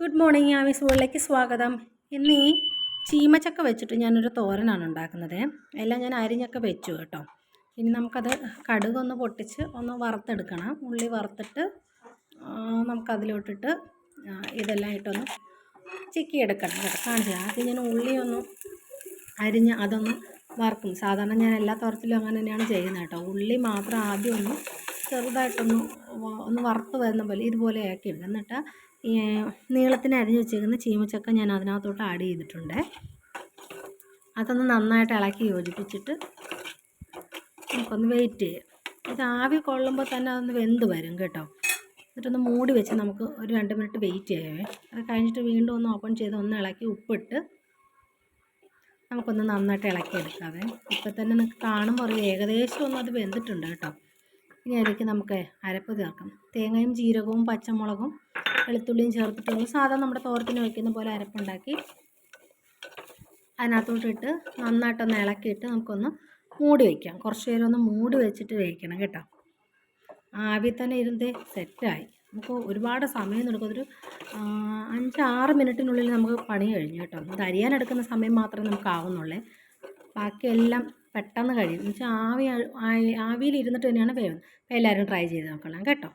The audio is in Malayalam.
Good morning. ആമീസ് വേൾഡിലേക്ക് സ്വാഗതം. ഇന്ന് ഈ ചീമച്ചക്ക വെച്ചിട്ട് ഞാനൊരു തോരനാണ് ഉണ്ടാക്കുന്നത്. എല്ലാം ഞാൻ അരിഞ്ഞൊക്കെ വെച്ചു കേട്ടോ. ഇനി നമുക്കത് കടുകൊന്ന് പൊട്ടിച്ച് ഒന്ന് വറുത്തെടുക്കണം. ഉള്ളി വറുത്തിട്ട് നമുക്കതിലോട്ടിട്ട് ഇതെല്ലാം ഇട്ടൊന്ന് ചിക്കിയെടുക്കണം കേട്ടോ. കാണിച്ചു ആദ്യം ഞാൻ ഉള്ളി ഒന്ന് അരിഞ്ഞ് അതൊന്ന് വറുക്കും. സാധാരണ ഞാൻ എല്ലാ തോരത്തിലും അങ്ങനെ തന്നെയാണ് ചെയ്യുന്നത് കേട്ടോ. ഉള്ളി മാത്രം ആദ്യം ഒന്ന് ചെറുതായിട്ടൊന്ന് വറുത്ത് വരുന്ന പോലെ ഇതുപോലെ ആക്കി എടുക്കുക. എന്നിട്ട് ഈ നീളത്തിന് അരിഞ്ഞ് വെച്ചേക്കുന്ന ചീമച്ചക്ക ഞാൻ അതിനകത്തോട്ട് ആഡ് ചെയ്തിട്ടുണ്ട്. അതൊന്ന് നന്നായിട്ട് ഇളക്കി യോജിപ്പിച്ചിട്ട് നമുക്കൊന്ന് വെയിറ്റ് ചെയ്യാം. ഇത് ആവി കൊള്ളുമ്പോൾ തന്നെ അതൊന്ന് വെന്ത് വരും കേട്ടോ. എന്നിട്ടൊന്ന് മൂടി വെച്ച് നമുക്ക് ഒരു 2 മിനിറ്റ് വെയിറ്റ് ചെയ്യാവേ. അത് കഴിഞ്ഞിട്ട് വീണ്ടും ഒന്ന് ഓപ്പൺ ചെയ്ത് ഒന്ന് ഇളക്കി ഉപ്പിട്ട് നമുക്കൊന്ന് നന്നായിട്ട് ഇളക്കിയെടുക്കാവേ. ഇപ്പം തന്നെ നിങ്ങൾക്ക് കാണുമ്പോൾ അറിയാം ഏകദേശം ഒന്നും അത് വെന്തിട്ടുണ്ട് കേട്ടോ. ഇനി അതിലേക്ക് നമുക്ക് അരപ്പ് ചേർക്കാം. തേങ്ങയും ജീരകവും പച്ചമുളകും വെളുത്തുള്ളിയും ചേർത്തിട്ടുള്ള സാധാരണ നമ്മുടെ തോരത്തിന് വയ്ക്കുന്ന പോലെ അരപ്പുണ്ടാക്കി അതിനകത്തോട്ടിട്ട് നന്നായിട്ടൊന്ന് ഇളക്കിയിട്ട് നമുക്കൊന്ന് മൂടി വയ്ക്കാം. കുറച്ച് നേരം ഒന്ന് മൂടി വെച്ചിട്ട് വേവിക്കണം കേട്ടോ. ആവി തന്നെ ഇരുന്ന് സെറ്റായി. നമുക്ക് ഒരുപാട് സമയം എടുക്കും. ഒരു 5-6 മിനിറ്റിനുള്ളിൽ നമുക്ക് പണി കഴിഞ്ഞു കേട്ടോ. ഇത് അരിയാനെടുക്കുന്ന സമയം മാത്രമേ നമുക്ക് ആവുന്നുള്ളേ. ബാക്കിയെല്ലാം പെട്ടെന്ന് കഴിയും. എന്ന് വെച്ചാൽ ആവിയിൽ ഇരുന്നിട്ട് തന്നെയാണ് വേവുന്നത്. അപ്പോൾ എല്ലാവരും ട്രൈ ചെയ്ത് നോക്കണം കേട്ടോ.